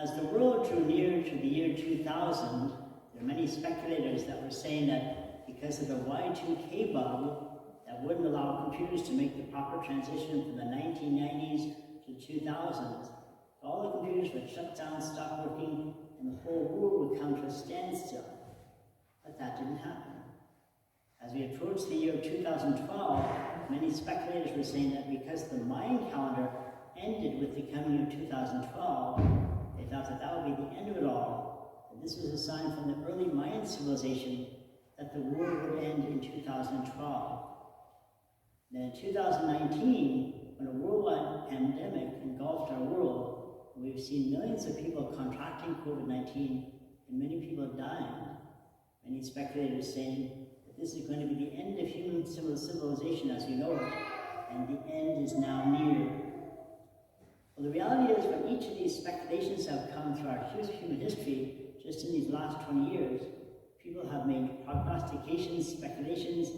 As the world drew near to the year 2000, there are many speculators that were saying that because of the Y2K bubble that wouldn't allow computers to make the proper transition from the 1990s to the 2000s, all the computers would shut down, stop working, and the whole world would come to a standstill. But that didn't happen. As we approached the year 2012, many speculators were saying that because the Mayan calendar ended with the coming of 2012, they thought that that would be the end of it all. And this was a sign from the early Mayan civilization that the world would end in 2012. Then in 2019, when a worldwide pandemic engulfed our world, we've seen millions of people contracting COVID-19 and many people dying. Many speculators saying that this is going to be the end of human civilization as we know it, and the end is now near. Well, the reality is when each of these speculations have come through our human history, just in these last 20 years, people have made prognostications, speculations,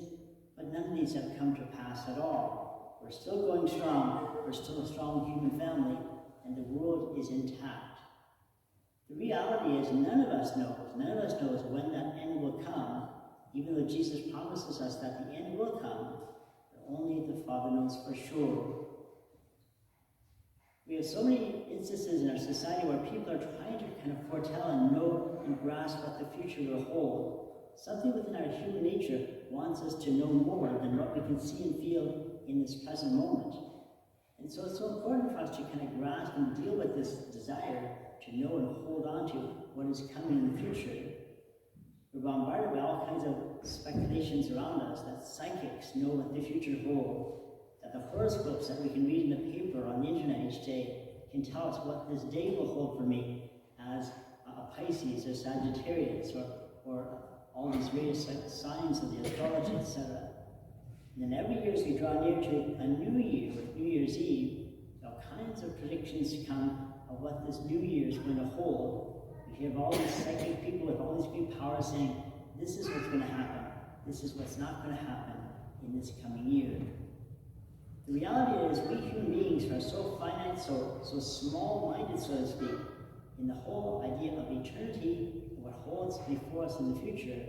but none of these have come to pass at all. We're still going strong, we're still a strong human family, and the world is intact. The reality is none of us knows when that end will come, even though Jesus promises us that the end will come, but only the Father knows for sure. We have so many instances in our society where people are trying to kind of foretell and know and grasp what the future will hold. Something within our human nature wants us to know more than what we can see and feel in this present moment. And so it's so important for us to kind of grasp and deal with this desire to know and hold on to what is coming in the future. We're bombarded by all kinds of speculations around us that psychics know what the future holds, that the horoscopes that we can read in the paper or on the internet each day can tell us what this day will hold for me as a Pisces or Sagittarius or all these various signs of the astrology, etc. And then every year as we draw near to a new year, with New Year's Eve, all kinds of predictions come of what this new year is going to hold. We hear of all these psychic people with all these great powers saying, this is what's going to happen, this is what's not going to happen in this coming year. The reality is we human beings are so finite, so small-minded, so to speak, in the whole idea of eternity, what holds before us in the future,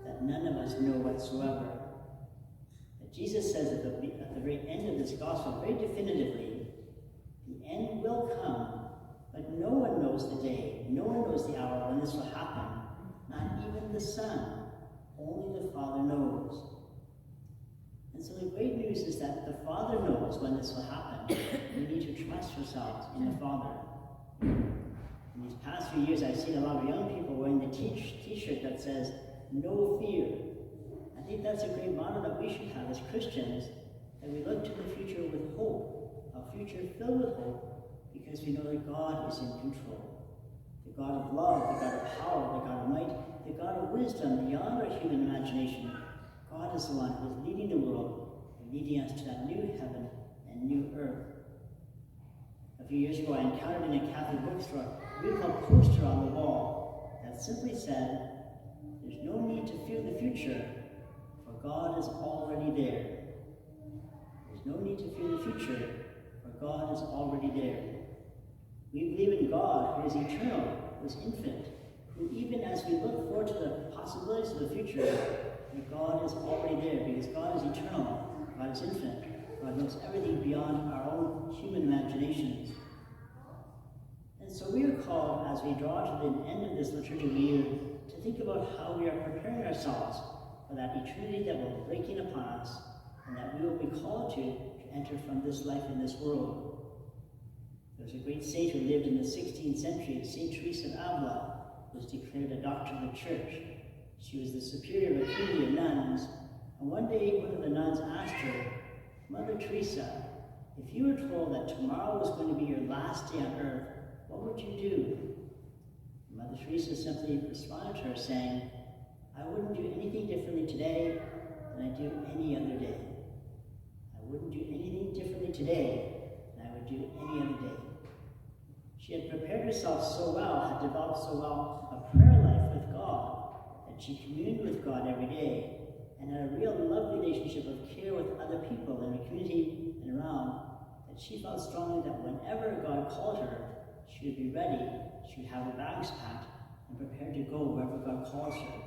that none of us know whatsoever. But Jesus says at the very end of this gospel, very definitively, the end will come, but no one knows the day, no one knows the hour when this will happen, not even the Son, only the Father knows. And so the great news is that the Father knows when this will happen. We need to trust ourselves in the Father. In these past few years, I've seen a lot of young people wearing the t-shirt that says, no fear. I think that's a great motto that we should have as Christians, that we look to the future with hope, a future filled with hope, because we know that God is in control. The God of love, the God of power, the God of might, the God of wisdom beyond our human imagination. God is the one who is leading the world and leading us to that new heaven and new earth. A few years ago, I encountered in a Catholic bookstore a beautiful poster on the wall that simply said, there's no need to fear the future, for God is already there. There's no need to fear the future, for God is already there. We believe in God who is eternal, who is infinite, who even as we look forward to the possibilities of the future, that God is already there, because God is eternal, God is infinite, God knows everything beyond our own human imaginations. And so we are called, as we draw to the end of this liturgical year, to think about how we are preparing ourselves for that eternity that will break in upon us, and that we will be called to enter from this life in this world. There was a great saint who lived in the 16th century, St. Teresa of Avila, who was declared a doctor of the church. She was the superior of a community of nuns, and one day one of the nuns asked her, Mother Teresa, if you were told that tomorrow was going to be your last day on earth, what would you do? And Mother Teresa simply responded to her saying, I wouldn't do anything differently today than I do any other day. I wouldn't do anything differently today than I would do any other day. She had prepared herself so well, had developed so well a prayer life with God, that she communed with God every day, and had a real love relationship of care with other people in her community and around, that she felt strongly that whenever God called her, she would be ready, she would have her bags packed, and prepared to go wherever God calls her.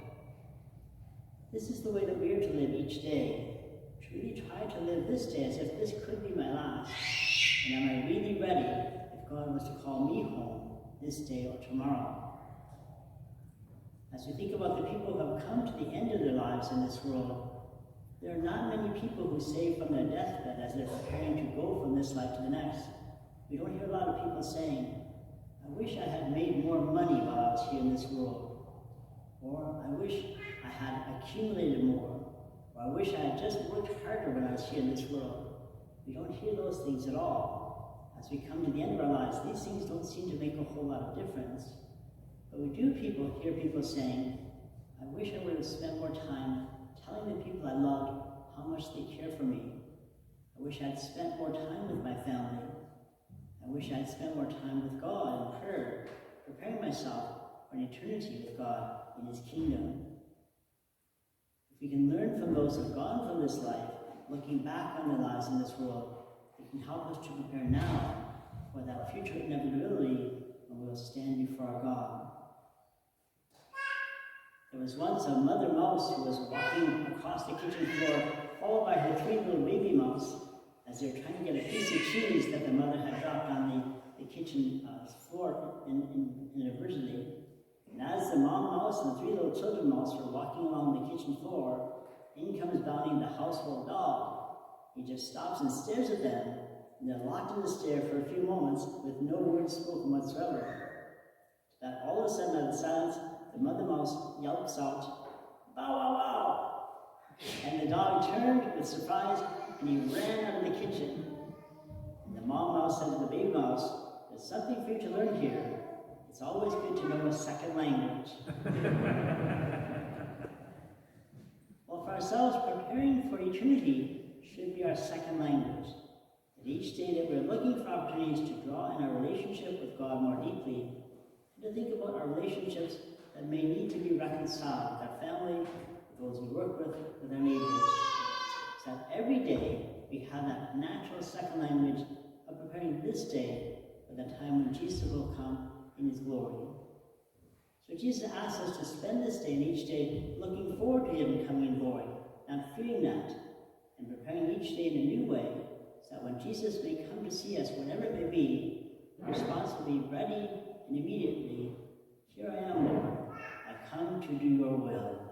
This is the way that we are to live each day. To really try to live this day as if this could be my last. And am I really ready if God was to call me home this day or tomorrow? As we think about the people who have come to the end of their lives in this world, there are not many people who say from their deathbed as they're preparing to go from this life to the next. We don't hear a lot of people saying, I wish I had made more money while I was here in this world. Or, I wish I had accumulated more. Or, I wish I had just worked harder when I was here in this world. We don't hear those things at all. As we come to the end of our lives, these things don't seem to make a whole lot of difference. But we do hear people saying, I wish I would have spent more time telling the people I loved how much they care for me. I wish I'd spent more time with my family. I wish I'd spent more time with God in prayer, preparing myself for an eternity with God in His kingdom. If we can learn from those who have gone from this life, looking back on their lives in this world, it can help us to prepare now for that future inevitability when we will stand before our God. There was once a mother mouse who was walking across the kitchen floor, followed by her 3 little baby mouse, as they were trying to get a piece of cheese that the mother had dropped on the kitchen floor inadvertently. And as the mom mouse and the 3 little children mouse were walking along the kitchen floor, in comes bounding the household dog. He just stops and stares at them, and they're locked in the stare for a few moments with no words spoken whatsoever. That all of a sudden, out of silence, the mother mouse yelps out, bow wow wow! And the dog turned with surprise and he ran out of the kitchen. And the mom mouse said to the baby mouse, there's something for you to learn here. It's always good to know a second language. Well, for ourselves, preparing for eternity should be our second language. That each day that we're looking for opportunities to draw in our relationship with God more deeply, and to think about our relationships that may need to be reconciled with our family, with those we work with our neighbors. So that every day we have that natural second language of preparing this day for the time when Jesus will come in His glory. So Jesus asks us to spend this day and each day looking forward to Him coming in glory, not fearing that, and preparing each day in a new way, so that when Jesus may come to see us, whenever it may be, the response will be ready and immediately, here I am, Lord, I come to do your will.